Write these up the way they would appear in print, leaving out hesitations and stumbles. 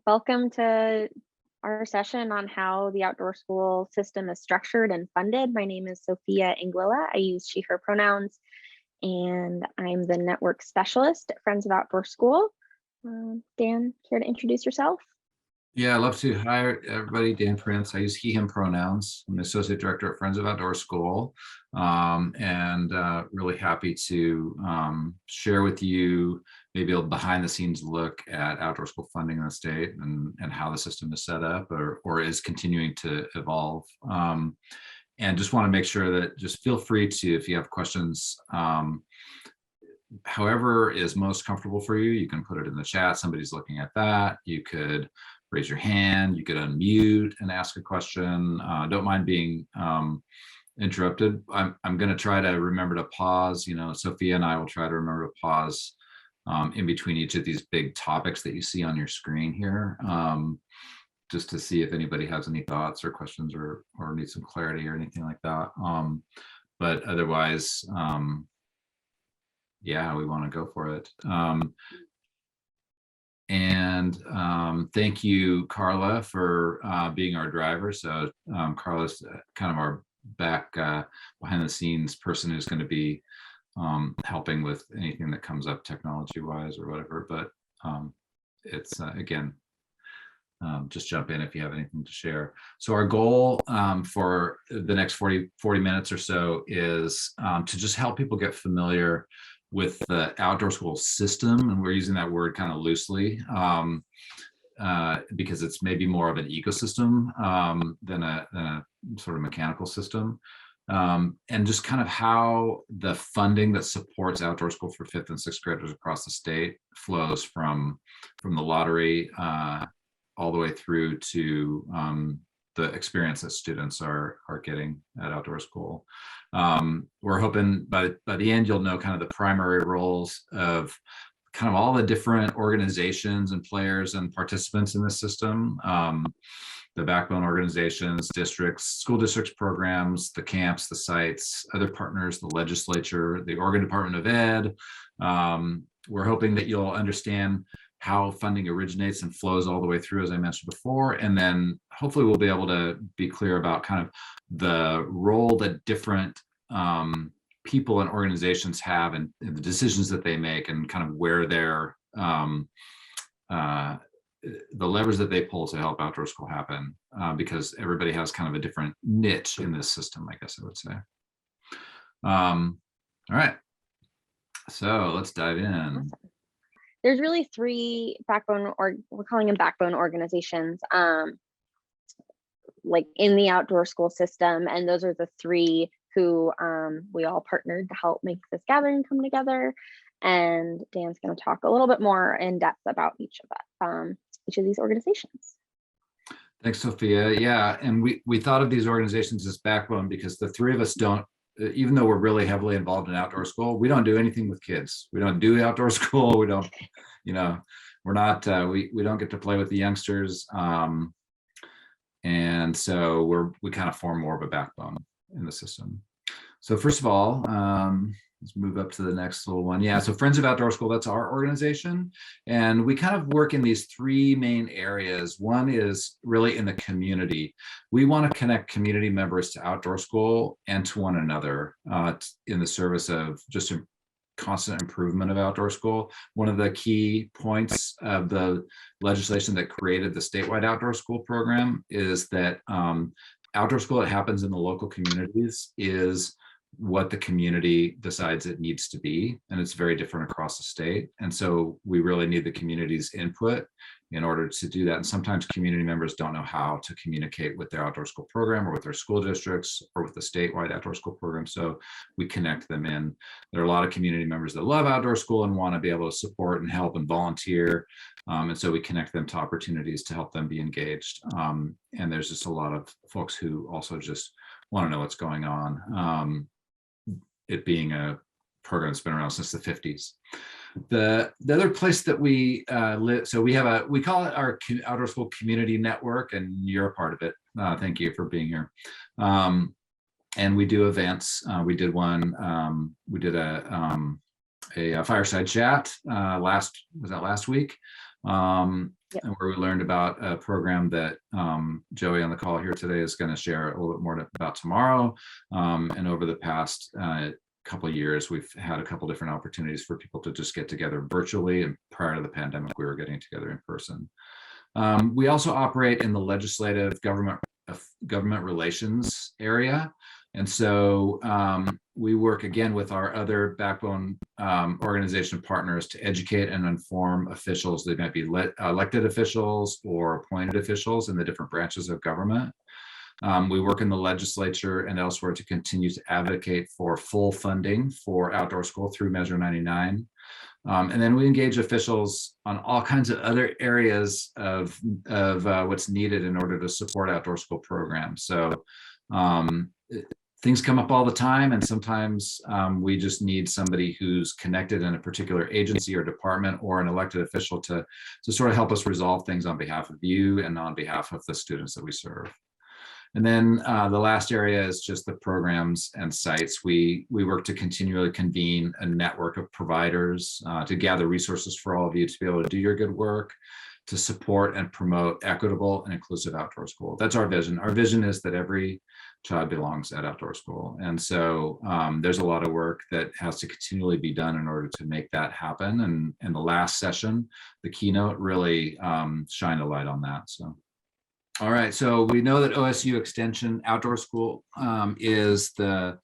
Welcome to our session on how the outdoor school system is structured and funded. My name is Sophia Anguilla. I use she, her pronouns, and I'm the network specialist at Friends of Outdoor School. Dan, care to introduce yourself? Yeah, I'd love to. Hi, everybody. Dan Prince. I use he, him pronouns. I'm the associate director at Friends of Outdoor School, and really happy to share with you maybe a behind the scenes look at outdoor school funding in the state and how the system is set up or is continuing to evolve. And just want to make sure that just feel free to, if you have questions, however is most comfortable for you, you can put it in the chat. Somebody's looking at that. You could raise your hand, you could unmute and ask a question. Don't mind being interrupted. I'm going to try to remember to pause. You know, Sophia and I will try to remember to pause in between each of these big topics that you see on your screen here, just to see if anybody has any thoughts or questions or needs some clarity or anything like that. But otherwise, yeah, we want to go for it. And thank you, Carla, for being our driver. So Carla's kind of our back behind the scenes person who's going to be helping with anything that comes up technology wise or whatever. But it's again, just jump in if you have anything to share. So our goal for the next 40 minutes or so is to just help people get familiar with the outdoor school system, and we're using that word kind of loosely because it's maybe more of an ecosystem than a sort of mechanical system, and just kind of how the funding that supports outdoor school for 5th and 6th graders across the state flows from the lottery all the way through to the experience that students are getting at outdoor school. We're hoping by the end you'll know kind of the primary roles of kind of all the different organizations and players and participants in the system, the backbone organizations, districts, school districts, programs, the camps, the sites, other partners, the legislature, the Oregon Department of Ed. We're hoping that you'll understand how funding originates and flows all the way through, as I mentioned before. And then hopefully we'll be able to be clear about kind of the role that different people and organizations have and the decisions that they make and kind of where their the levers that they pull to help outdoor school happen, because everybody has kind of a different niche in this system, I guess I would say. All right, so let's dive in. There's really three backbone, or we're calling them backbone organizations, like in the outdoor school system. And those are the three who we all partnered to help make this gathering come together. And Dan's going to talk a little bit more in depth about each of these organizations. Thanks, Sophia. Yeah, and we thought of these organizations as backbone because the three of us don't, even though we're really heavily involved in outdoor school, we don't do anything with kids. We don't do outdoor school. We don't, you know, we're not, we don't get to play with the youngsters. And so we kind of form more of a backbone in the system. So first of all, let's move up to the next little one. Yeah, so Friends of Outdoor School, that's our organization. And we kind of work in these three main areas. One is really in the community. We want to connect community members to outdoor school and to one another in the service of just a constant improvement of outdoor school. One of the key points of the legislation that created the statewide outdoor school program is that outdoor school that happens in the local communities is what the community decides it needs to be, and it's very different across the state. And so we really need the community's input in order to do that. And sometimes community members don't know how to communicate with their outdoor school program or with their school districts or with the statewide outdoor school program. So we connect them in. There are a lot of community members that love outdoor school and want to be able to support and help and volunteer. And so we connect them to opportunities to help them be engaged. And there's just a lot of folks who also just want to know what's going on. It being a program that's been around since the 50s. The other place that we live, so we call it our outdoor school community network, and you're a part of it. Thank you for being here. And we do events. We did one. We did a fireside chat last week. Yep. and where we learned about a program that Joey on the call here today is going to share a little bit more about tomorrow. And over the past couple of years, we've had a couple different opportunities for people to just get together virtually, and prior to the pandemic, we were getting together in person. We also operate in the legislative government relations area. And so we work again with our other backbone organization partners to educate and inform officials. They might be elected officials or appointed officials in the different branches of government. We work in the legislature and elsewhere to continue to advocate for full funding for outdoor school through Measure 99. And then we engage officials on all kinds of other areas of what's needed in order to support outdoor school programs. So things come up all the time, and sometimes we just need somebody who's connected in a particular agency or department or an elected official to sort of help us resolve things on behalf of you and on behalf of the students that we serve. And then the last area is just the programs and sites. We work to continually convene a network of providers to gather resources for all of you to be able to do your good work, to support and promote equitable and inclusive outdoor school. That's our vision. Our vision is that every child belongs at outdoor school. And so there's a lot of work that has to continually be done in order to make that happen. And the last session, the keynote, really shined a light on that. So. All right, so we know that OSU Extension Outdoor School is the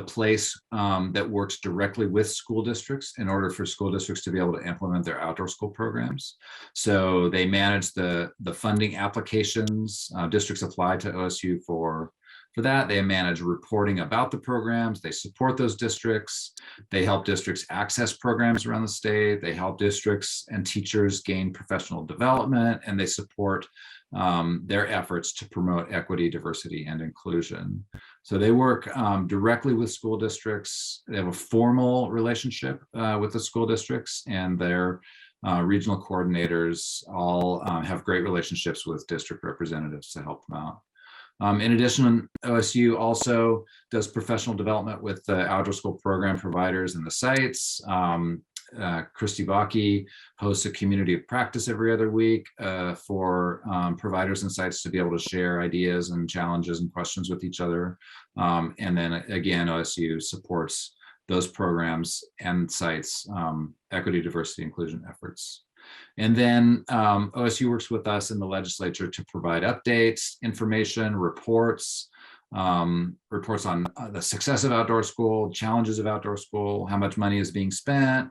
place that works directly with school districts in order for school districts to be able to implement their outdoor school programs. So they manage the funding applications. Districts apply to OSU for that. They manage reporting about the programs. They support those districts. They help districts access programs around the state. They help districts and teachers gain professional development, and they support their efforts to promote equity, diversity, and inclusion. So they work directly with school districts. They have a formal relationship with the school districts, and their regional coordinators all have great relationships with district representatives to help them out. In addition, OSU also does professional development with the outdoor school program providers and the sites. Christy Bakke hosts a community of practice every other week for providers and sites to be able to share ideas and challenges and questions with each other. And then again, OSU supports those programs and sites' equity, diversity, inclusion efforts. And then OSU works with us in the legislature to provide updates, information, reports on the success of outdoor school, challenges of outdoor school, how much money is being spent,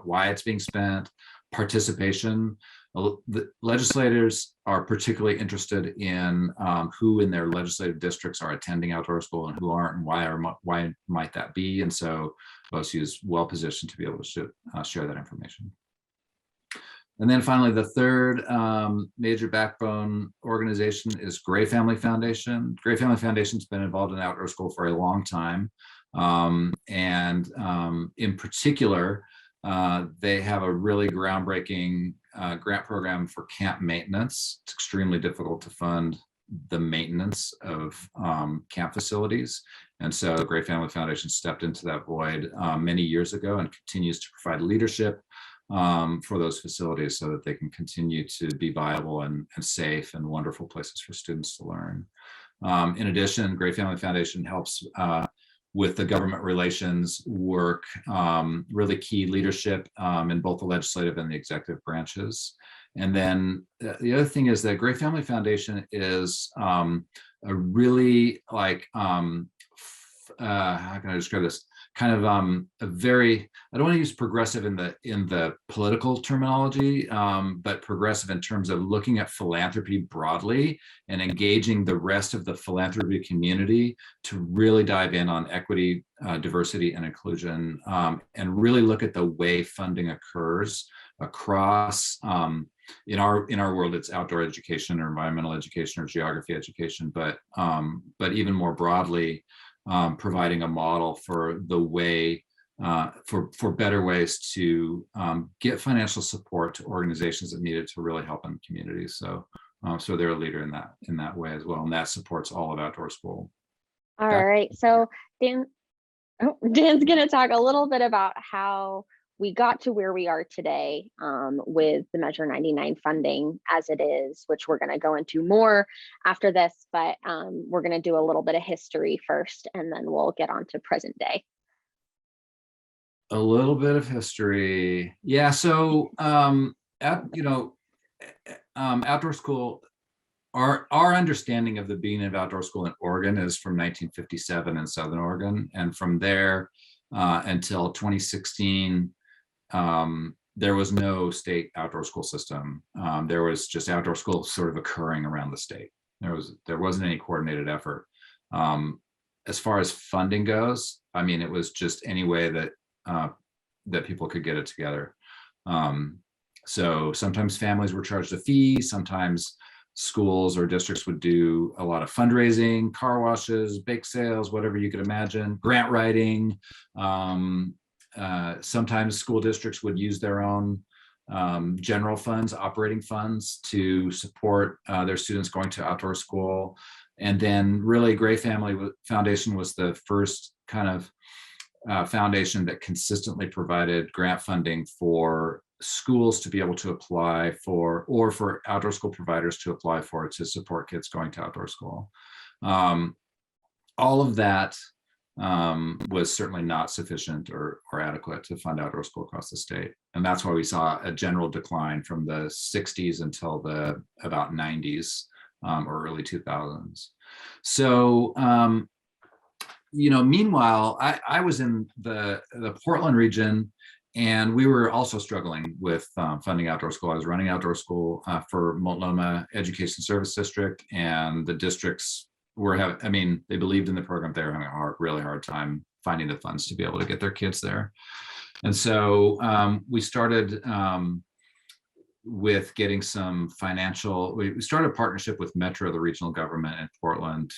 why it's being spent, participation. The legislators are particularly interested in who in their legislative districts are attending outdoor school and who aren't, and why might that be. And so OSU is well positioned to be able to share that information. And then finally, the third major backbone organization is Gray Family Foundation. Gray Family Foundation's been involved in outdoor school for a long time. And in particular, they have a really groundbreaking grant program for camp maintenance. It's extremely difficult to fund the maintenance of camp facilities. And so Gray Family Foundation stepped into that void many years ago and continues to provide leadership for those facilities so that they can continue to be viable and safe and wonderful places for students to learn. In addition, Gray Family Foundation helps with the government relations work, really key leadership in both the legislative and the executive branches. And then the other thing is that Gray Family Foundation is a really how can I describe this? Kind of a very, I don't want to use progressive in the political terminology, but progressive in terms of looking at philanthropy broadly and engaging the rest of the philanthropy community to really dive in on equity, diversity, and inclusion, and really look at the way funding occurs across, in our world, it's outdoor education or environmental education or geography education, but even more broadly, providing a model for the way for better ways to get financial support to organizations that need it to really help in communities. So so they're a leader in that way as well, and that supports all of outdoor school. All right, so Dan's going to talk a little bit about how we got to where we are today with the Measure 99 funding as it is, which we're going to go into more after this, but we're going to do a little bit of history first, and then we'll get on to present day. A little bit of history. Yeah, so outdoor school, our understanding of the beginning of outdoor school in Oregon is from 1957 in Southern Oregon, and from there until 2016, there was no state outdoor school system. There was just outdoor school sort of occurring around the state. There wasn't any coordinated effort. As far as funding goes, I mean, it was just any way that that people could get it together. So sometimes families were charged a fee, sometimes schools or districts would do a lot of fundraising, car washes, bake sales, whatever you could imagine, grant writing. Sometimes school districts would use their own general funds, operating funds, to support their students going to outdoor school. And then really Gray Family Foundation was the first kind of foundation that consistently provided grant funding for schools to be able to apply for, or for outdoor school providers to apply for, to support kids going to outdoor school. All of that was certainly not sufficient or adequate to fund outdoor school across the state. And that's why we saw a general decline from the 60s until the about 90s or early 2000s. So, meanwhile, I was in the Portland region, and we were also struggling with funding outdoor school. I was running outdoor school for Multnomah Education Service District, and the districts were they believed in the program. They were having a really hard time finding the funds to be able to get their kids there. And so we started with getting some financial, we started a partnership with Metro, the regional government in Portland,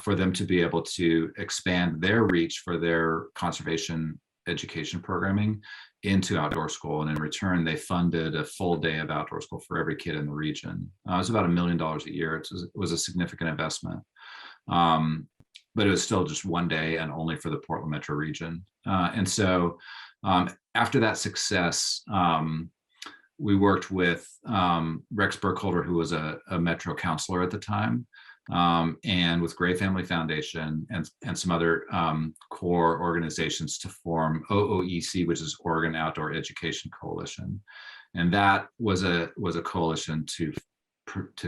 for them to be able to expand their reach for their conservation education programming into outdoor school. And in return, they funded a full day of outdoor school for every kid in the region. It was about $1 million a year. It was a significant investment. But it was still just one day and only for the Portland metro region. And so after that success, we worked with Rex Burkholder, who was a metro counselor at the time, and with Gray Family Foundation and some other core organizations to form OOEC, which is Oregon Outdoor Education Coalition. And that was a coalition to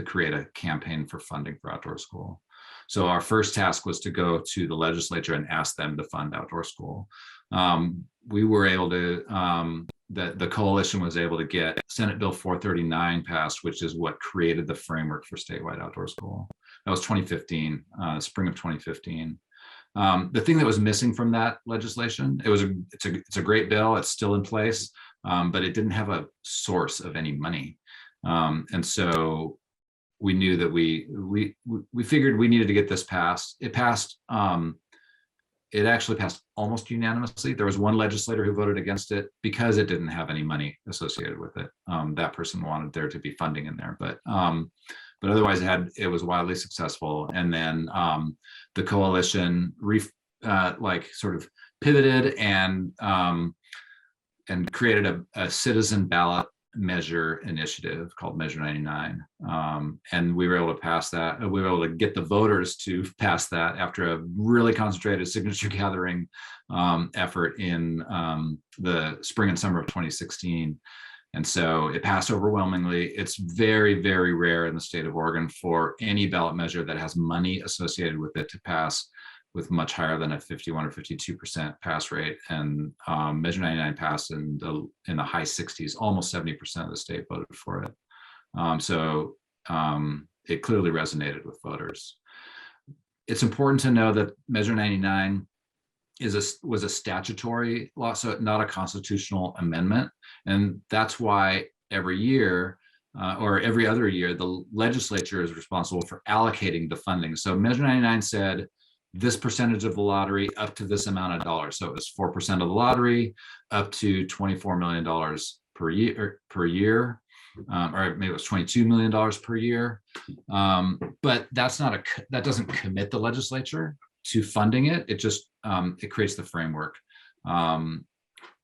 create a campaign for funding for outdoor school. So our first task was to go to the legislature and ask them to fund outdoor school. We were able to, the coalition was able to get Senate Bill 439 passed, which is what created the framework for statewide outdoor school. That was 2015, spring of 2015. The thing that was missing from that legislation, it's a great bill, it's still in place, but it didn't have a source of any money. And so we knew that we figured we needed to get this passed. It passed. It actually passed almost unanimously. There was one legislator who voted against it because it didn't have any money associated with it. That person wanted there to be funding in there, but otherwise it was wildly successful. And then the coalition sort of pivoted and created a citizen ballot measure initiative called Measure 99. And we were able to pass that. We were able to get the voters to pass that after a really concentrated signature gathering effort in the spring and summer of 2016. And so it passed overwhelmingly. It's very, very rare in the state of Oregon for any ballot measure that has money associated with it to pass with much higher than a 51 or 52% pass rate. And Measure 99 passed in the high 60s, almost 70% of the state voted for it. So it clearly resonated with voters. It's important to know that Measure 99 was a statutory law, so not a constitutional amendment. And that's why every year or every other year, the legislature is responsible for allocating the funding. So Measure 99 said, this percentage of the lottery up to this amount of dollars. So it was 4% of the lottery up to $24 million per year, or maybe it was $22 million per year. But that doesn't commit the legislature to funding it. It just, it creates the framework.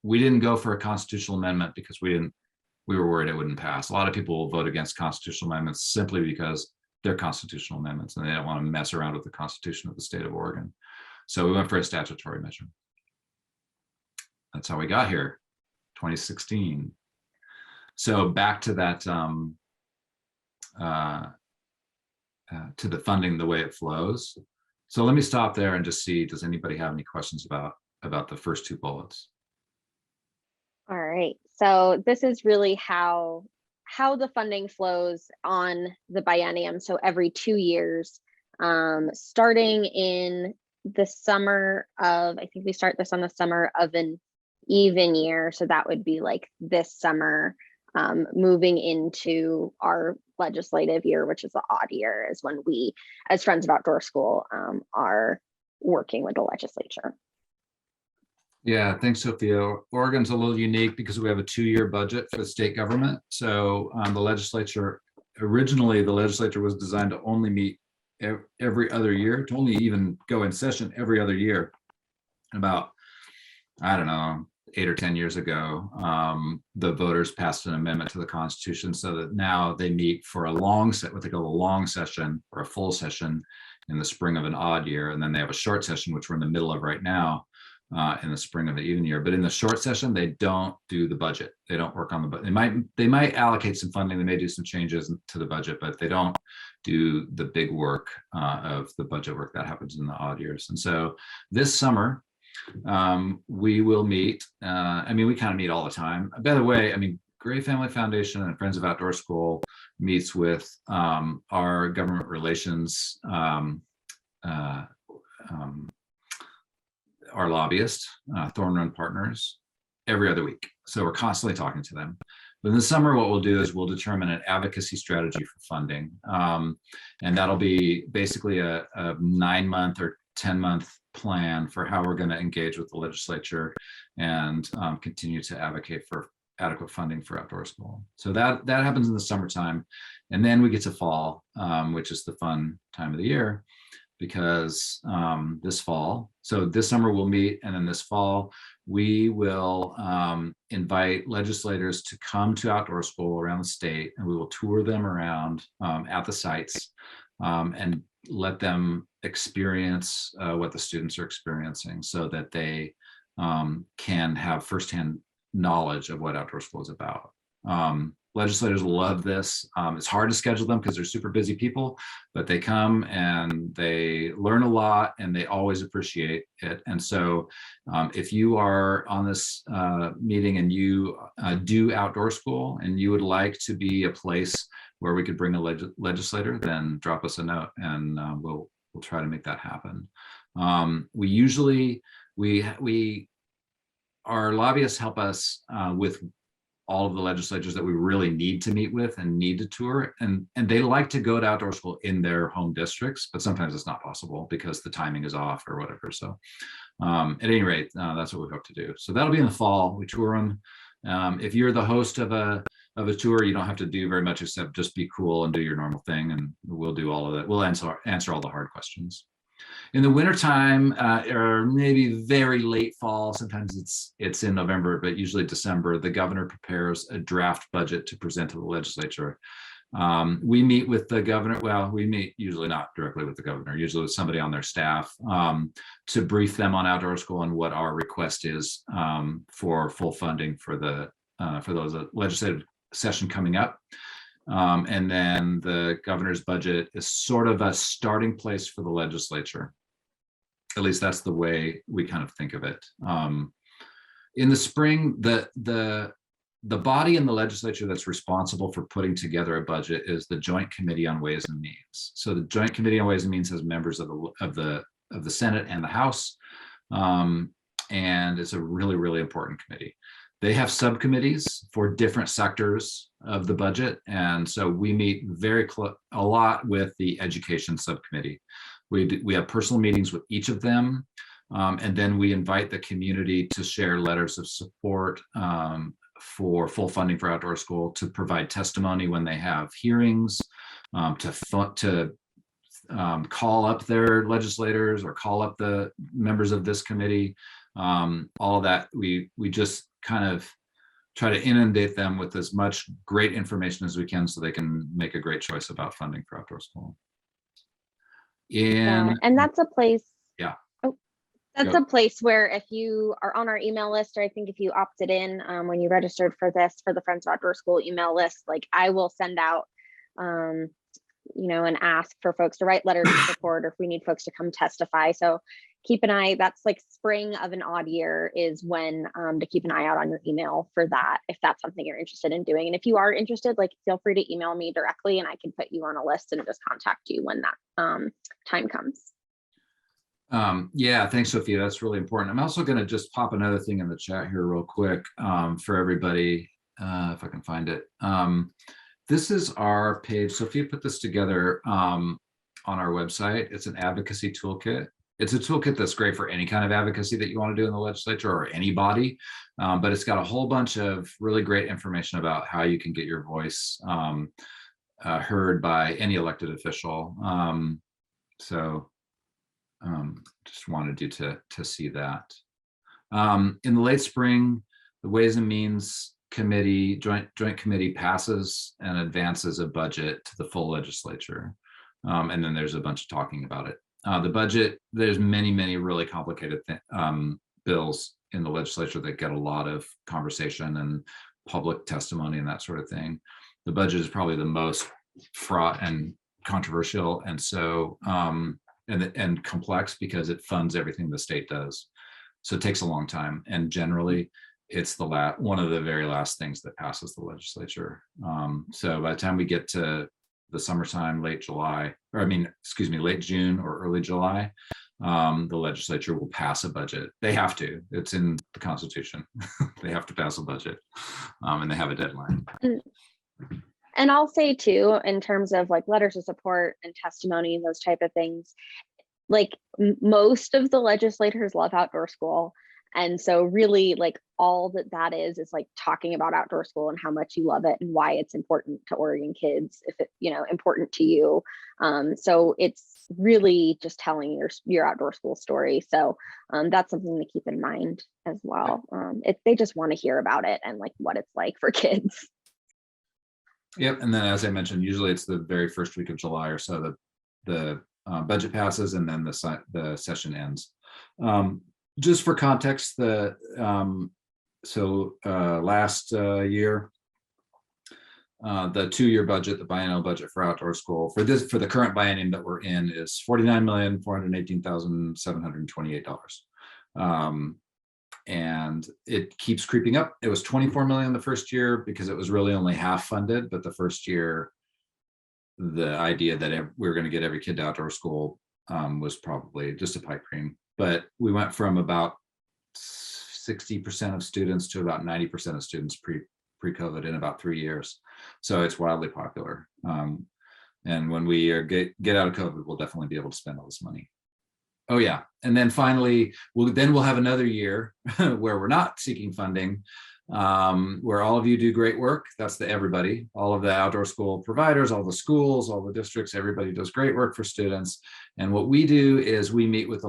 we didn't go for a constitutional amendment because we were worried it wouldn't pass. A lot of people will vote against constitutional amendments simply because they're constitutional amendments and they don't want to mess around with the Constitution of the state of Oregon. So we went for a statutory measure. That's how we got here, 2016. So back to that, to the funding, the way it flows. So let me stop there and just see, does anybody have any questions about the first two bullets? All right, so this is really how the funding flows on the biennium. So every 2 years, starting in the summer of, I think we start this on the summer of an even year. So that would be like this summer, moving into our legislative year, which is the odd year, is when we, as Friends of Outdoor School, are working with the legislature. Yeah, thanks, Sophia. Oregon's a little unique because we have a 2-year budget for the state government. So the legislature, originally the legislature was designed to only meet every other year, to only even go in session every other year. About, I don't know, 8 or 10 years ago, the voters passed an amendment to the Constitution so that now they meet for a long set, what they call a long session or a full session in the spring of an odd year. And then they have a short session, which we're in the middle of right now, in the spring of the even year. But in the short session, they don't do the budget. They don't work on the budget. They might allocate some funding. They may do some changes to the budget, but they don't do the big work of the budget work that happens in the odd years. And so this summer, we will meet. I mean, we kind of meet all the time. By the way, I mean, Gray Family Foundation and Friends of Outdoor School meets with our government relations, our lobbyist, Thorn Run Partners, every other week. So we're constantly talking to them. But in the summer, what we'll do is we'll determine an advocacy strategy for funding. And that'll be basically a 9-month or 10-month plan for how we're going to engage with the legislature and continue to advocate for adequate funding for outdoor school. So that happens in the summertime. And then we get to fall, which is the fun time of the year, because this fall, so this summer we'll meet, and then this fall we will invite legislators to come to outdoor school around the state, and we will tour them around at the sites and let them experience what the students are experiencing so that they can have firsthand knowledge of what outdoor school is about. Legislators love this. It's hard to schedule them because they're super busy people, but they come and they learn a lot and they always appreciate it. And so if you are on this meeting and you do outdoor school and you would like to be a place where we could bring a legislator, then drop us a note and we'll try to make that happen. We usually, our lobbyists help us with all of the legislatures that we really need to meet with and need to tour. And they like to go to outdoor school in their home districts, but sometimes it's not possible because the timing is off or whatever. So at any rate, that's what we hope to do. So that'll be in the fall. We tour them. If you're the host of a tour, you don't have to do very much except just be cool and do your normal thing. And we'll do all of that. We'll answer all the hard questions. In the wintertime, or maybe very late fall, sometimes it's in November, but usually December, the governor prepares a draft budget to present to the legislature. We meet with the governor. Well, we meet usually not directly with the governor, usually with somebody on their staff to brief them on outdoor school and what our request is for full funding for those legislative session coming up. And then the governor's budget is sort of a starting place for the legislature. At least that's the way we kind of think of it. In the spring, the body in the legislature that's responsible for putting together a budget is the Joint Committee on Ways and Means. So the Joint Committee on Ways and Means has members of the Senate and the House, and it's a really, really important committee. They have subcommittees for different sectors of the budget. And so we meet a lot with the education subcommittee. We have personal meetings with each of them. And then we invite the community to share letters of support for full funding for outdoor school, to provide testimony when they have hearings, to call up their legislators or call up the members of this committee all that. We just kind of try to inundate them with as much great information as we can so they can make a great choice about funding for outdoor school. Yeah, and that's a place. Yeah. Oh, that's a place where if you are on our email list, or I think if you opted in when you registered for this, for the Friends of Outdoor School email list, like I will send out, and ask for folks to write letters of support, or if we need folks to come testify. So keep an eye. That's like spring of an odd year is when to keep an eye out on your email for that, if that's something you're interested in doing. And if you are interested, like feel free to email me directly and I can put you on a list and just contact you when that time comes. Yeah, thanks, Sophia. That's really important. I'm also going to just pop another thing in the chat here real quick for everybody, if I can find it. This is our page. Sophia put this together on our website. It's an advocacy toolkit. It's a toolkit that's great for any kind of advocacy that you want to do in the legislature or any body, but it's got a whole bunch of really great information about how you can get your voice heard by any elected official. Just wanted you to see that. In the late spring, the Ways and Means Committee, joint committee passes and advances a budget to the full legislature. And then there's a bunch of talking about it. The budget, there's many really complicated bills in the legislature that get a lot of conversation and public testimony and that sort of thing. The budget is probably the most fraught and controversial, and so and complex because it funds everything the state does. So it takes a long time, and generally it's one of the very last things that passes the legislature. So by the time we get to the summertime, late June or early July, the legislature will pass a budget. They have to. It's in the Constitution. They have to pass a budget, and they have a deadline. And I'll say too, in terms of like letters of support and testimony, those type of things, like most of the legislators love outdoor school. And so really like all that is like talking about outdoor school and how much you love it and why it's important to Oregon kids, if it's, important to you. So it's really just telling your outdoor school story. So that's something to keep in mind as well. They just want to hear about it and like what it's like for kids. Yep, and then as I mentioned, usually it's the very first week of July or so that the budget passes, and then the session ends. Just for context, last year, the 2-year budget, the biennial budget for outdoor school for the current biennium that we're in is $49,418,728. And it keeps creeping up. It was $24 million the first year because it was really only half funded, but the first year, the idea that we were going to get every kid to outdoor school was probably just a pipe dream. But we went from about 60% of students to about 90% of students pre-COVID in about 3 years. So it's wildly popular. And when we get out of COVID, we'll definitely be able to spend all this money. Oh yeah, and then finally, we'll have another year where we're not seeking funding, where all of you do great work. That's everybody, all of the outdoor school providers, all the schools, all the districts, everybody does great work for students. And what we do is we meet with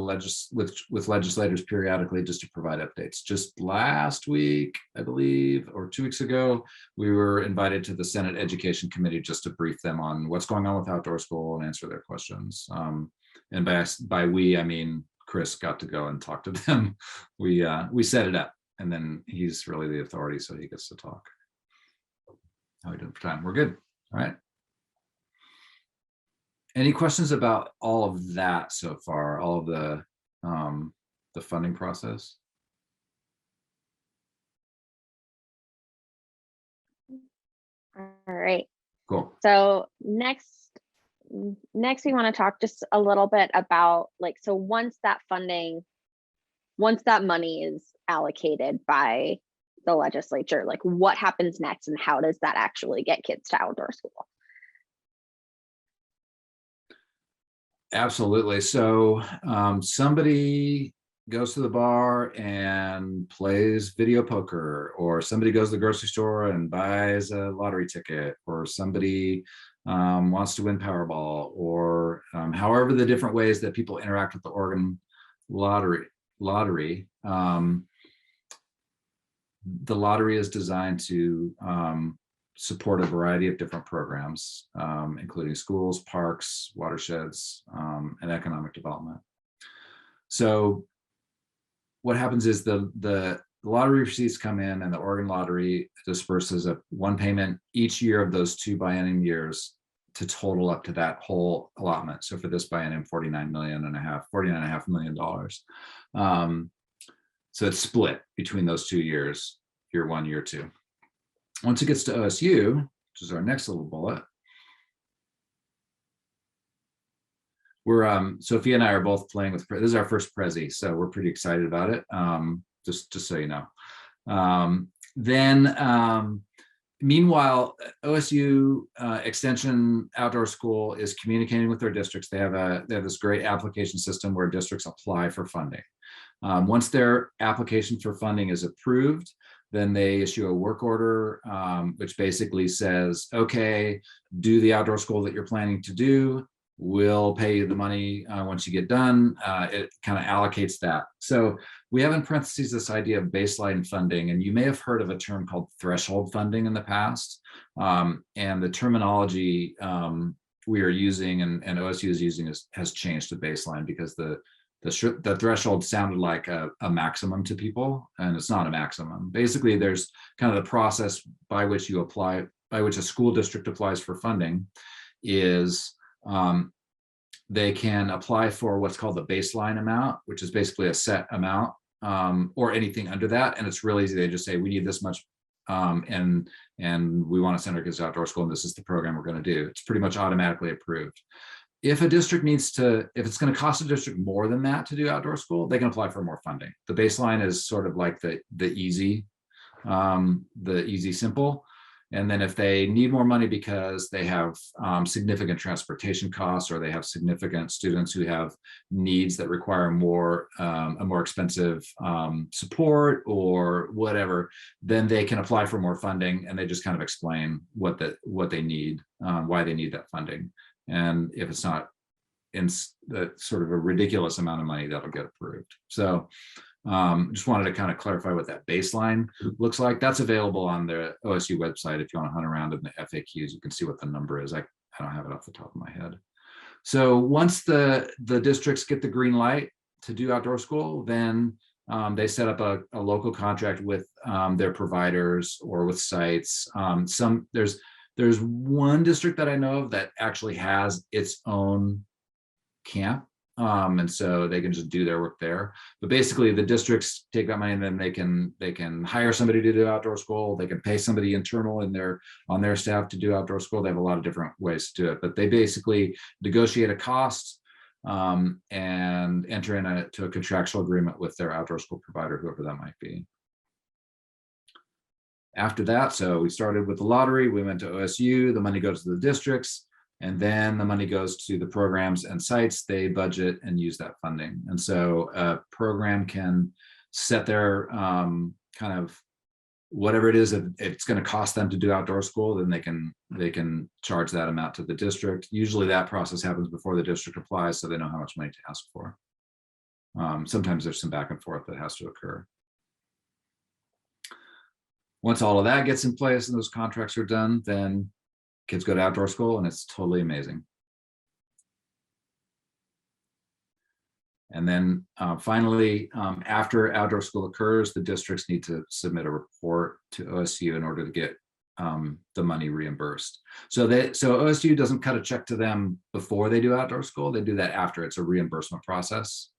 with legislators periodically just to provide updates. Just last week, I believe, or 2 weeks ago, we were invited to the Senate Education Committee just to brief them on what's going on with outdoor school and answer their questions. And by we, I mean Chris got to go and talk to them. We set it up, and then he's really the authority, so he gets to talk. How are we doing for time? We're good. All right. Any questions about all of that so far? All of the funding process? All right. Cool. So next we want to talk just a little bit about so once that money is allocated by the legislature, like what happens next and how does that actually get kids to outdoor school? Absolutely. So somebody goes to the bar and plays video poker, or somebody goes to the grocery store and buys a lottery ticket, or somebody wants to win Powerball, or however the different ways that people interact with the Oregon lottery lottery, the lottery is designed to support a variety of different programs, including schools, parks, watersheds, and economic development. So what happens is the lottery receipts come in, and the Oregon Lottery disperses one payment each year of those 2 biennium years to total up to that whole allotment. So for this biennium, $49.5 million. So it's split between those 2 years, year 1, year 2. Once it gets to OSU, which is our next little bullet, we're Sophia and I are both playing with. This is our first Prezi, so we're pretty excited about it. Just so you know. Meanwhile, OSU Extension Outdoor School is communicating with their districts. They have this great application system where districts apply for funding. Once their application for funding is approved, then they issue a work order, which basically says, okay, do the outdoor school that you're planning to do. We'll pay you the money once you get done. It kind of allocates that. So we have in parentheses this idea of baseline funding, and you may have heard of a term called threshold funding in the past. And the terminology we are using and OSU is using has changed to baseline, because the threshold sounded like a maximum to people, and it's not a maximum. Basically, there's kind of the process by which you apply, by which a school district applies for funding is they can apply for what's called the baseline amount, which is basically a set amount, or anything under that. And it's really easy. They just say, we need this much, and we want to send our kids to outdoor school, and this is the program we're going to do. It's pretty much automatically approved. If a district needs to, if it's going to cost a district more than that to do outdoor school, they can apply for more funding. The baseline is sort of like the easy simple. And then if they need more money because they have significant transportation costs, or they have significant students who have needs that require a more expensive support or whatever, then they can apply for more funding, and they just kind of explain what they need, why they need that funding. And if it's not in sort of a ridiculous amount of money, that'll get approved. So just wanted to kind of clarify what that baseline looks like. That's available on the OSU website. If you want to hunt around in the FAQs, you can see what the number is. I don't have it off the top of my head. So once the districts get the green light to do outdoor school, then they set up a local contract with their providers or with sites. There's one district that I know of that actually has its own camp. And so they can just do their work there. But basically the districts take that money, and then they can hire somebody to do outdoor school. They can pay somebody internal on their staff to do outdoor school. They have a lot of different ways to do it, but they basically negotiate a cost and enter into a contractual agreement with their outdoor school provider, whoever that might be. After that, so we started with the lottery, we went to OSU, the money goes to the districts, and then the money goes to the programs and sites. They budget and use that funding. And so a program can set their kind of whatever it is that it's going to cost them to do outdoor school, then they can charge that amount to the district. Usually that process happens before the district applies, so they know how much money to ask for. Sometimes there's some back and forth that has to occur. Once all of that gets in place and those contracts are done, then kids go to outdoor school, and it's totally amazing. And then finally, after outdoor school occurs, the districts need to submit a report to OSU in order to get the money reimbursed. So OSU doesn't cut a check to them before they do outdoor school. They do that after. It's a reimbursement process.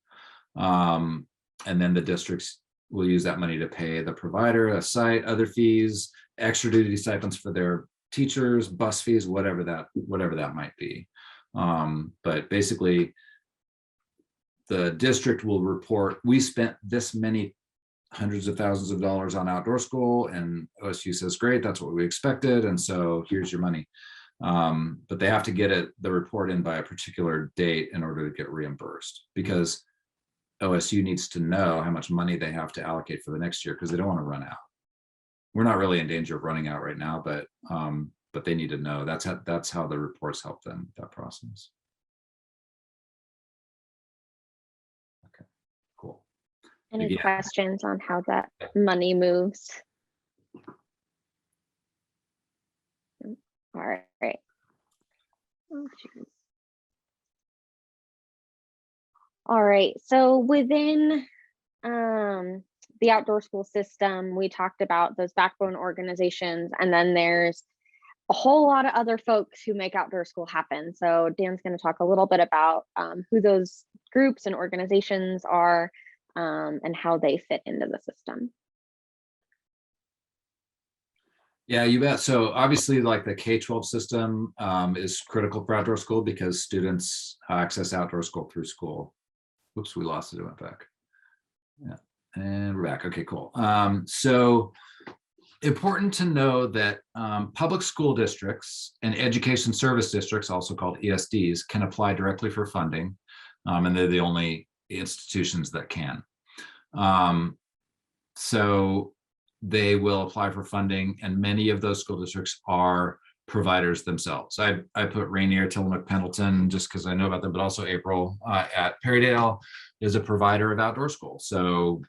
And then the districts will use that money to pay the provider, a site, other fees, extra duty stipends for their teachers, bus fees, whatever that might be. But basically, the district will report, we spent this many hundreds of thousands of dollars on outdoor school, and OSU says, great, that's what we expected, and so here's your money. But they have to get the report in by a particular date in order to get reimbursed, because OSU needs to know how much money they have to allocate for the next year, because they don't want to run out. We're not really in danger of running out right now, but they need to know. That's how the reports help them, that process. Okay, cool. Any Again, questions on how that money moves? All right. Oh, geez. All right. So within the outdoor school system, we talked about those backbone organizations, and then there's a whole lot of other folks who make outdoor school happen. So Dan's going to talk a little bit about who those groups and organizations are and how they fit into the system. Yeah, you bet. So obviously, like the K-12 system is critical for outdoor school because students access outdoor school through school. Whoops, we lost it. It went back. Yeah, and we're back. Okay, cool. So important to know that public school districts and education service districts, also called ESDs, can apply directly for funding, and they're the only institutions that can. So they will apply for funding, and many of those school districts are providers themselves. I put Rainier, Tillamook, Pendleton, just because I know about them, but also April at Perrydale is a provider of outdoor school. So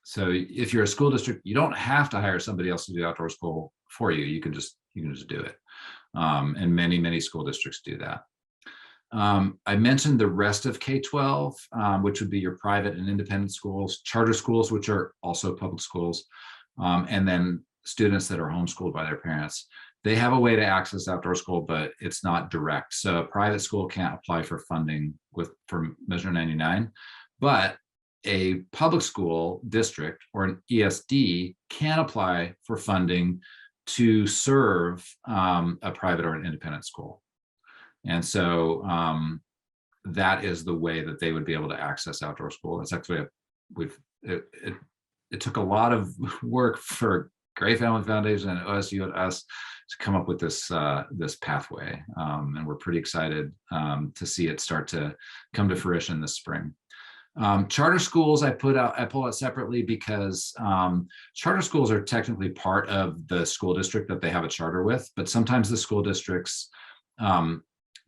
so if you're a school district, you don't have to hire somebody else to do outdoor school for you. You can just do it. And many school districts do that. I mentioned the rest of K-12, which would be your private and independent schools, charter schools, which are also public schools, and then students that are homeschooled by their parents. They have a way to access outdoor school, but it's not direct. So a private school can't apply for funding for Measure 99, but a public school district or an ESD can apply for funding to serve a private or an independent school. And so that is the way that they would be able to access outdoor school. It's actually it took a lot of work for Gray Family Foundation and OSU and us to come up with this this pathway, and we're pretty excited to see it start to come to fruition this spring. Charter schools I pull out separately because charter schools are technically part of the school district that they have a charter with, but sometimes the school districts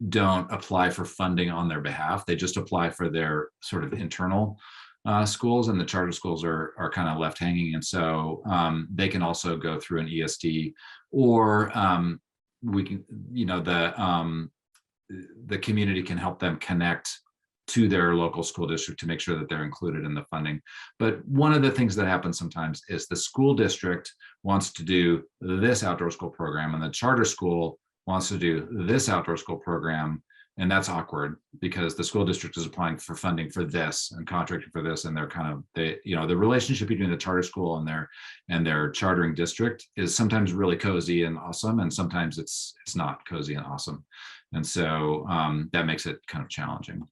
don't apply for funding on their behalf. They just apply for their sort of internal schools, and the charter schools are kind of left hanging. And so they can also go through an ESD, or we can, the community can help them connect to their local school district to make sure that they're included in the funding. But one of the things that happens sometimes is the school district wants to do this outdoor school program, and the charter school wants to do this outdoor school program, and that's awkward because the school district is applying for funding for this and contracting for this, and they're kind of the relationship between the charter school and their chartering district is sometimes really cozy and awesome, and sometimes it's not cozy and awesome, and so that makes it kind of challenging.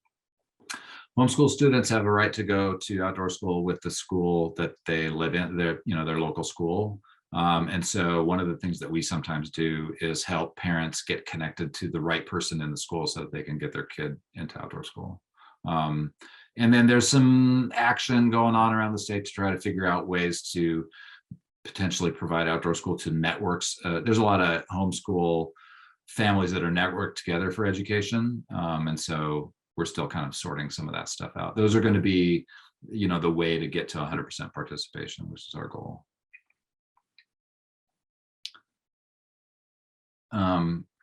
Homeschool students have a right to go to outdoor school with the school that they live in, their local school. And so one of the things that we sometimes do is help parents get connected to the right person in the school so that they can get their kid into outdoor school. And then there's some action going on around the state to try to figure out ways to potentially provide outdoor school to networks. There's a lot of homeschool families that are networked together for education. And so we're still kind of sorting some of that stuff out. Those are going to be, the way to get to 100% participation, which is our goal.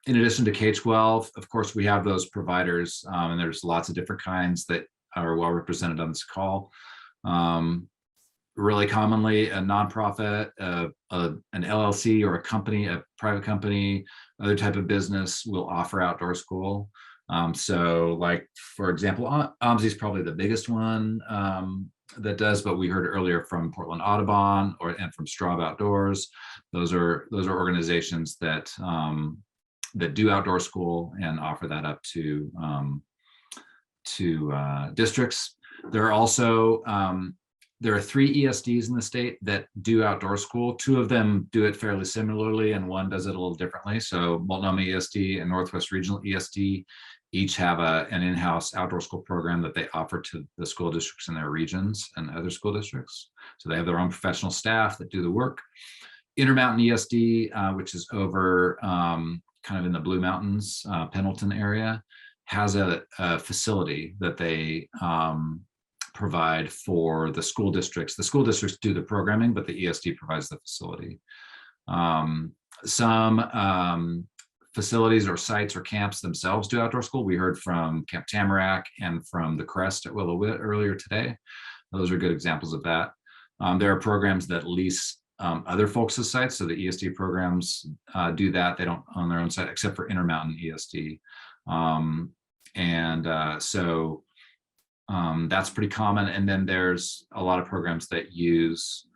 In addition to K-12, of course, we have those providers, and there's lots of different kinds that are well represented on this call. Really commonly, a nonprofit, an LLC, or a company, a private company, other type of business will offer outdoor school. So, like, for example, OMSI is probably the biggest one that does, but we heard earlier from Portland Audubon and from Straub Outdoors. Those are organizations that that do outdoor school and offer that up to districts. There are also there are 3 ESDs in the state that do outdoor school. 2 of them do it fairly similarly, and 1 does it a little differently. So Multnomah ESD and Northwest Regional ESD each have an in-house outdoor school program that they offer to the school districts in their regions and other school districts. So they have their own professional staff that do the work. Intermountain ESD, which is over kind of in the Blue Mountains, Pendleton area, has a facility that they provide for the school districts. The school districts do the programming, but the ESD provides the facility. Some facilities or sites or camps themselves do outdoor school. We heard from Camp Tamarack and from the Crest at Willow earlier today. Those are good examples of that. There are programs that lease other folks' sites. So the ESD programs do that. They don't own their own site except for Intermountain ESD. So that's pretty common. And then there's a lot of programs that use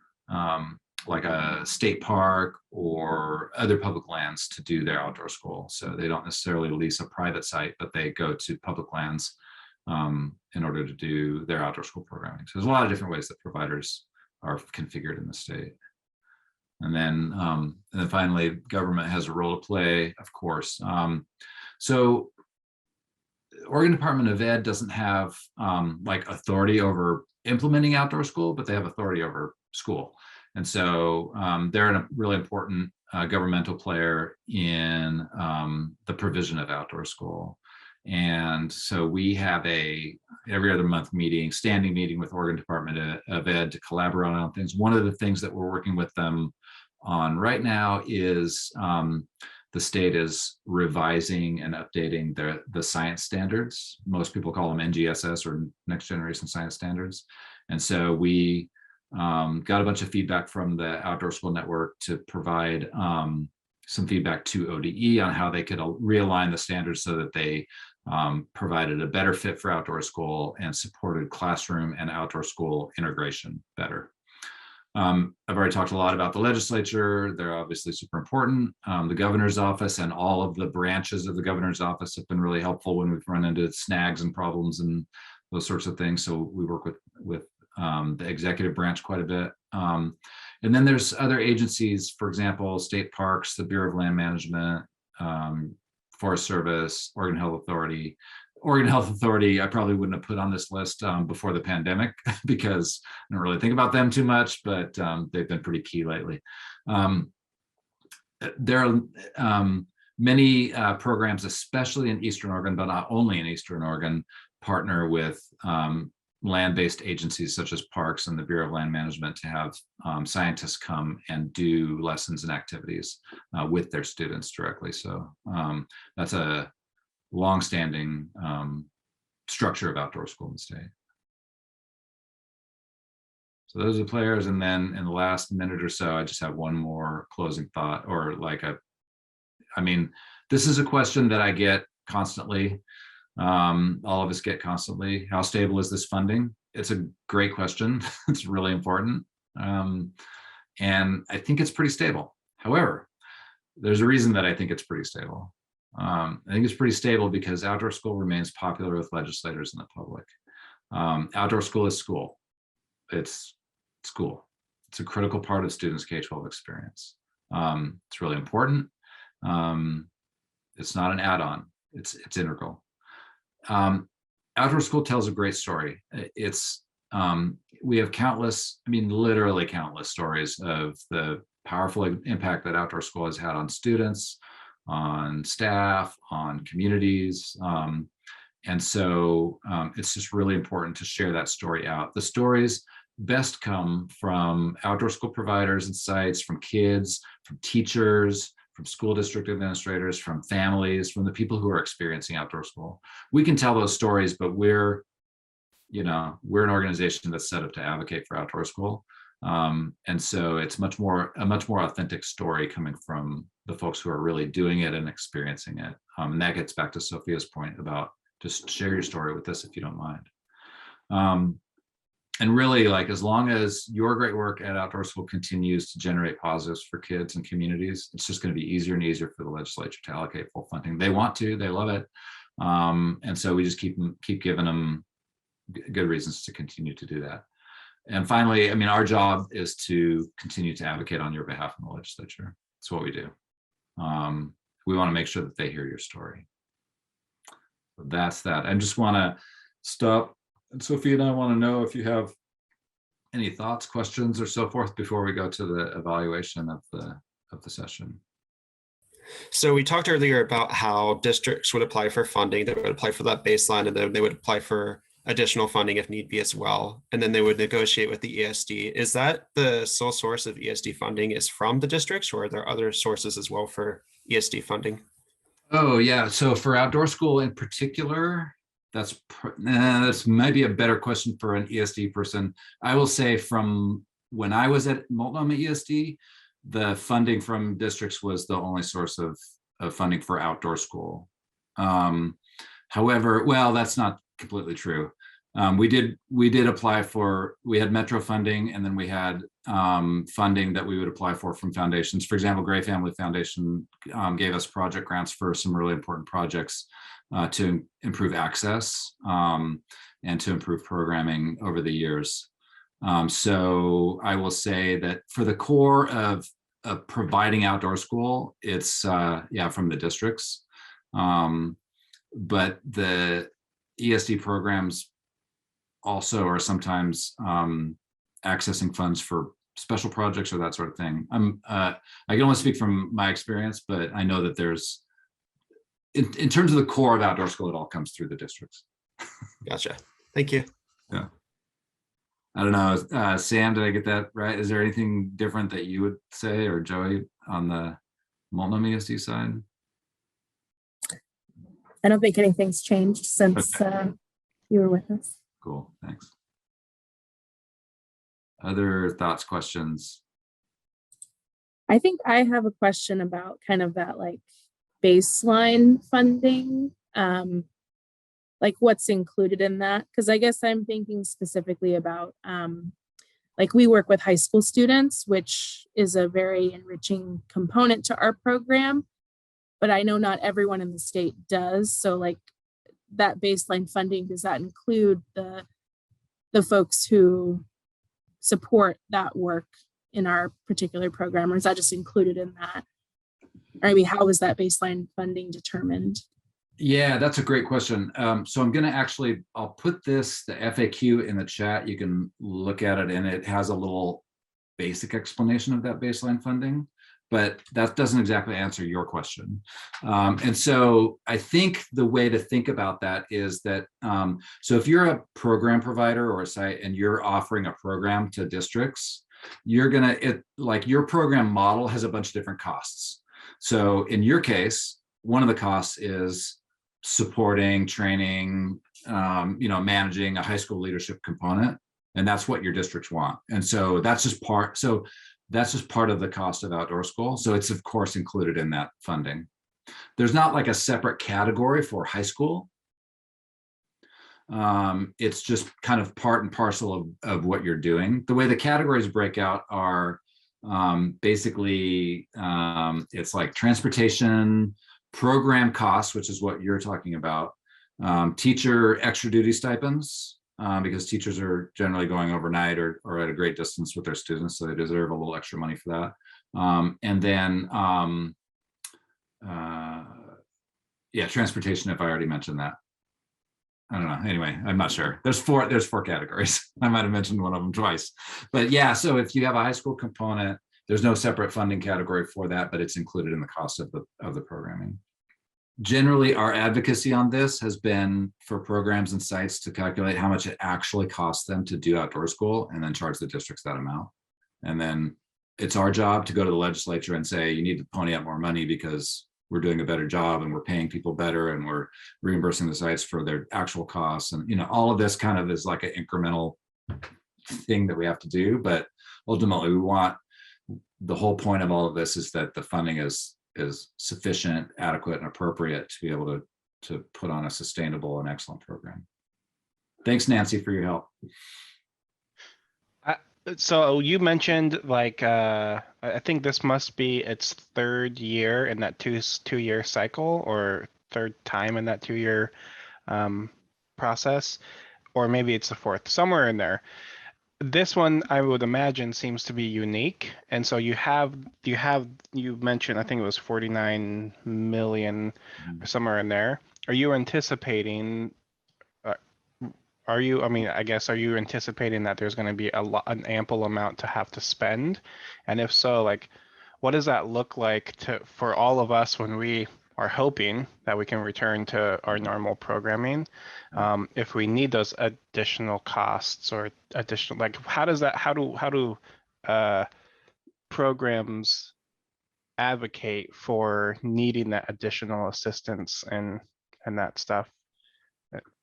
like a state park or other public lands to do their outdoor school. So they don't necessarily lease a private site, but they go to public lands in order to do their outdoor school programming. So there's a lot of different ways that providers are configured in the state. And then finally, government has a role to play, of course. So Oregon Department of Ed doesn't have like authority over implementing outdoor school, but they have authority over school. And so they're a really important governmental player in the provision of outdoor school. And so we have every other month standing meeting with Oregon Department of Ed to collaborate on things. One of the things that we're working with them on right now is the state is revising and updating the science standards. Most people call them NGSS or Next Generation Science Standards. And so we got a bunch of feedback from the Outdoor School Network to provide some feedback to ODE on how they could realign the standards so that they provided a better fit for outdoor school and supported classroom and outdoor school integration better. I've already talked a lot about the legislature. They're obviously super important. The governor's office and all of the branches of the governor's office have been really helpful when we've run into snags and problems and those sorts of things. So we work with the executive branch quite a bit. And then there's other agencies, for example, state parks, the Bureau of Land Management, Forest Service, Oregon Health Authority. Oregon Health Authority, I probably wouldn't have put on this list before the pandemic because I don't really think about them too much, but they've been pretty key lately. There are many programs, especially in Eastern Oregon, but not only in Eastern Oregon, partner with land-based agencies such as parks and the Bureau of Land Management to have scientists come and do lessons and activities with their students directly. So that's a longstanding structure of outdoor school in the state. So those are the players. And then in the last minute or so, I just have one more closing thought, or this is a question that I get constantly. All of us get constantly. How stable is this funding? It's a great question. It's really important. And I think it's pretty stable. However, there's a reason that I think it's pretty stable. I think it's pretty stable because outdoor school remains popular with legislators and the public. Outdoor school is school. It's school. It's a critical part of students' K-12 experience. It's really important. It's not an add-on. It's integral. Outdoor school tells a great story. We have countless, literally countless stories of the powerful impact that outdoor school has had on students, on staff, on communities. And so it's just really important to share that story out. The stories best come from outdoor school providers and sites, from kids, from teachers, from school district administrators, from families, from the people who are experiencing outdoor school. We can tell those stories, but we're an organization that's set up to advocate for outdoor school. And so it's a much more authentic story coming from the folks who are really doing it and experiencing it. And that gets back to Sophia's point about just share your story with us if you don't mind. And really, as long as your great work at outdoor school continues to generate positives for kids and communities, it's just going to be easier and easier for the legislature to allocate full funding. They want to, they love it. And so we just keep giving them good reasons to continue to do that. And finally, our job is to continue to advocate on your behalf in the legislature. That's what we do. We want to make sure that they hear your story. So that's that. I just want to stop. And Sophia and I want to know if you have any thoughts, questions, or so forth before we go to the evaluation of the session. So we talked earlier about how districts would apply for funding. They would apply for that baseline, and then they would apply for additional funding if need be as well. And then they would negotiate with the ESD. Is that the sole source of ESD funding is from the districts, or are there other sources as well for ESD funding? Oh, yeah. So for outdoor school in particular, that's maybe a better question for an ESD person. I will say from when I was at Multnomah ESD, the funding from districts was the only source of funding for outdoor school. However, well, that's not completely true. We did apply for, we had Metro funding, and then we had funding that we would apply for from foundations. For example, Gray Family Foundation gave us project grants for some really important projects to improve access and to improve programming over the years. So I will say that for the core of providing outdoor school, it's yeah, from the districts. But the ESD programs also are sometimes accessing funds for special projects or that sort of thing. I can only speak from my experience, but I know that there's, in terms of the core of outdoor school, it all comes through the districts. Gotcha. Thank you. Yeah. I don't know, Sam, did I get that right? Is there anything different that you would say, or Joey, on the Multnomah ESD side? I don't think anything's changed since you were with us. Cool, thanks. Other thoughts, questions? I think I have a question about kind of that like baseline funding, like what's included in that. Because I guess I'm thinking specifically about like we work with high school students, which is a very enriching component to our program. But I know not everyone in the state does. So like that baseline funding, does that include the folks who support that work in our particular program, or is that just included in that? Or maybe how is that baseline funding determined? Yeah, that's a great question. So I'm gonna actually, I'll put the FAQ in the chat. You can look at it, and it has a little basic explanation of that baseline funding, but that doesn't exactly answer your question. And so I think the way to think about that is that, so if you're a program provider or a site and you're offering a program to districts, you're gonna, like your program model has a bunch of different costs. So in your case, one of the costs is supporting, training, managing a high school leadership component, and that's what your districts want. And so that's just part of the cost of outdoor school. So it's of course included in that funding. There's not like a separate category for high school. It's just kind of part and parcel of what you're doing. The way the categories break out are basically it's like transportation, program costs, which is what you're talking about, teacher extra duty stipends, because teachers are generally going overnight or at a great distance with their students, so they deserve a little extra money for that. And then, yeah, transportation, if I already mentioned that. I don't know. Anyway, I'm not sure. There's four categories. I might have mentioned one of them twice. But yeah, so if you have a high school component, there's no separate funding category for that, but it's included in the cost of the programming. Generally, our advocacy on this has been for programs and sites to calculate how much it actually costs them to do outdoor school and then charge the districts that amount. And then it's our job to go to the legislature and say, you need to pony up more money because we're doing a better job and we're paying people better and we're reimbursing the sites for their actual costs. And all of this kind of is like an incremental thing that we have to do. But ultimately, we want, the whole point of all of this is that the funding is sufficient, adequate, and appropriate to be able to put on a sustainable and excellent program. Thanks, Nancy, for your help. So you mentioned like I think this must be its third year in that two-year cycle, or third time in that 2-year process, or maybe it's the fourth, somewhere in there. This one, I would imagine, seems to be unique. And so you mentioned, I think it was 49 million or somewhere in there. Are you anticipating, are you anticipating that there's going to be an ample amount to have to spend? And if so, like, what does that look like for all of us when we are hoping that we can return to our normal programming. If we need those additional costs or additional, like, how do programs advocate for needing that additional assistance and that stuff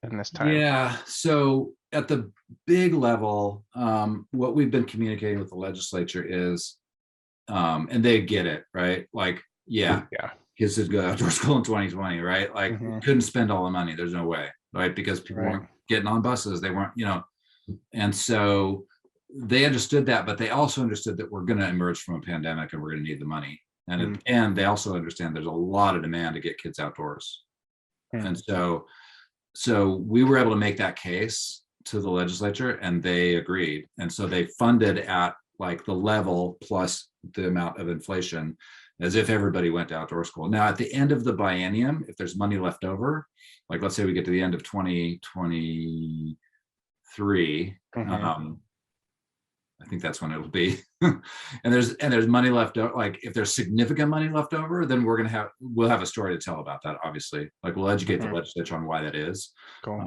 in this time? Yeah, so at the big level, what we've been communicating with the legislature is, and they get it, right? Like, yeah, kids should go outdoor school in 2020, right? Like, we couldn't spend all the money. There's no way, right? Because people weren't getting on buses. They weren't, and so they understood that, but they also understood that we're going to emerge from a pandemic and we're going to need the money. And they also understand there's a lot of demand to get kids outdoors. And so we were able to make that case to the legislature and they agreed. And so they funded at like the level plus the amount of inflation as if everybody went to outdoor school. Now, at the end of the biennium, if there's money left over, like let's say we get to the end of 2023, I think that's when it'll be. and there's money left over. Like if there's significant money left over, then we'll have a story to tell about that. Obviously, like we'll educate the legislature on why that is. Cool.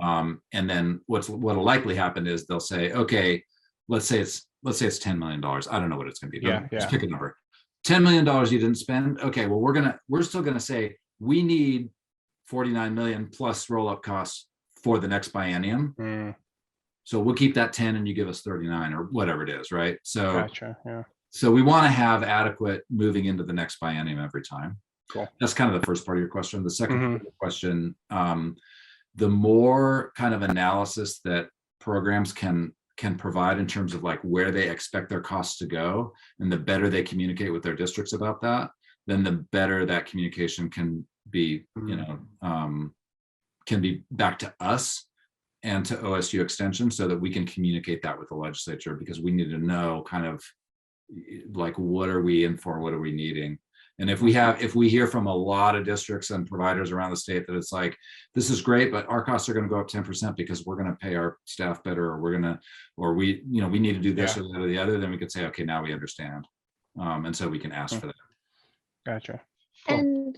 And then what'll likely happen is they'll say, okay, let's say it's $10 million. I don't know what it's going to be. Just pick a number. $10 million you didn't spend. Okay, well we're still gonna say we need 49 million plus roll-up costs for the next biennium. So we'll keep that 10 and you give us 39 or whatever it is, right? So, gotcha, yeah. So we want to have adequate moving into the next biennium every time. Cool. That's kind of the first part of your question. The second part of the question, the more kind of analysis that programs can provide in terms of like where they expect their costs to go, and the better they communicate with their districts about that, then the better that communication can be, can be back to us and to OSU Extension so that we can communicate that with the legislature, because we need to know kind of like, what are we in for? What are we needing? And if we hear from a lot of districts and providers around the state that it's like, this is great, but our costs are going to go up 10% because we're going to pay our staff better, or we need to do this or that or the other, then we could say, okay, now we understand. And so we can ask for that. Gotcha. Cool. And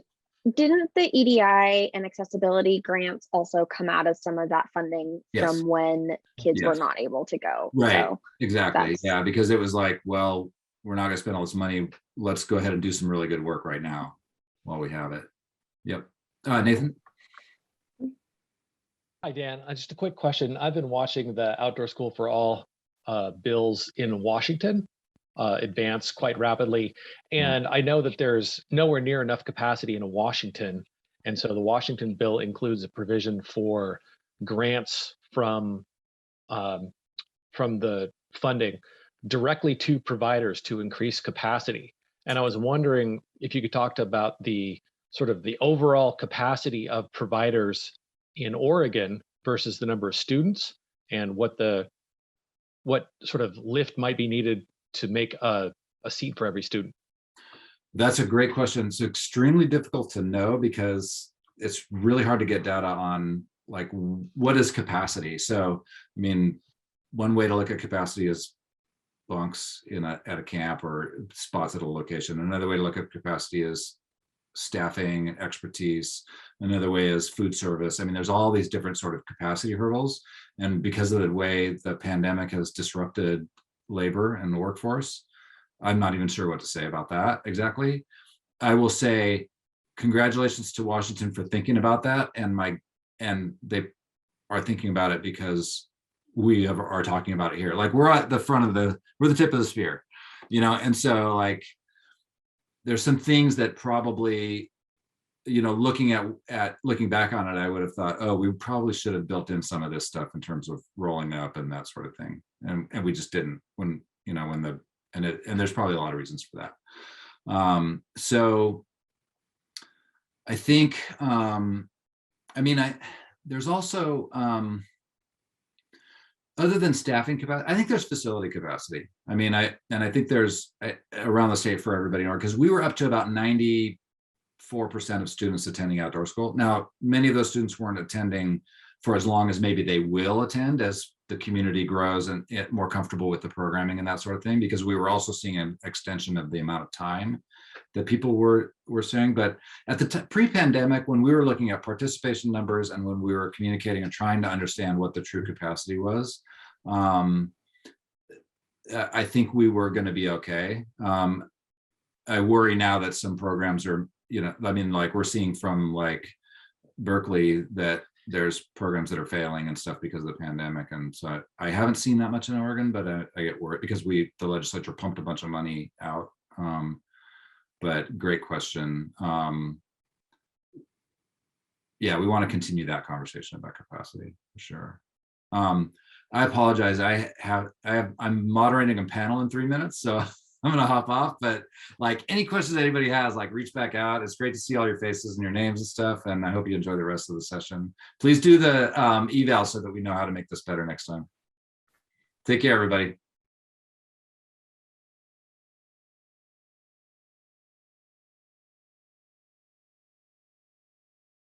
didn't the EDI and accessibility grants also come out of some of that funding from when kids were not able to go? Right, so exactly. Yeah, because it was like, well, we're not going to spend all this money. Let's go ahead and do some really good work right now while we have it. Yep. Nathan? Hi, Dan. Just a quick question. I've been watching the Outdoor School for All bills in Washington advance quite rapidly. And I know that there's nowhere near enough capacity in Washington. And so the Washington bill includes a provision for grants from the funding directly to providers to increase capacity. And I was wondering if you could talk about the sort of the overall capacity of providers in Oregon versus the number of students, and what sort of lift might be needed to make a seat for every student. That's a great question. It's extremely difficult to know because it's really hard to get data on like what is capacity. So, I mean, one way to look at capacity is bunks at a camp or spots at a location. Another way to look at capacity is staffing, expertise. Another way is food service. I mean, there's all these different sort of capacity hurdles. And because of the way the pandemic has disrupted labor and the workforce, I'm not even sure what to say about that exactly. I will say congratulations to Washington for thinking about that, and they are thinking about it because we are talking about it here. Like we're at the front of we're the tip of the spear, and so like there's some things that probably, looking back on it, I would have thought, oh, we probably should have built in some of this stuff in terms of rolling up and that sort of thing, and we just didn't and there's probably a lot of reasons for that. So I think there's also other than staffing capacity, I think there's facility capacity. I mean, I think there's around the state for everybody, because we were up to about 94% of students attending outdoor school. Now, many of those students weren't attending for as long as maybe they will attend as the community grows and get more comfortable with the programming and that sort of thing, because we were also seeing an extension of the amount of time that people were saying. But at the pre-pandemic, when we were looking at participation numbers and when we were communicating and trying to understand what the true capacity was, I think we were going to be okay. I worry now that some programs are, I mean, like we're seeing from like Berkeley that there's programs that are failing and stuff because of the pandemic. And so I haven't seen that much in Oregon, but I get worried because the legislature pumped a bunch of money out. But great question. Yeah, we want to continue that conversation about capacity for sure. I apologize. I'm moderating a panel in 3 minutes, so I'm gonna hop off. But like any questions anybody has, like reach back out. It's great to see all your faces and your names and stuff. And I hope you enjoy the rest of the session. Please do the eval so that we know how to make this better next time. Take care, everybody.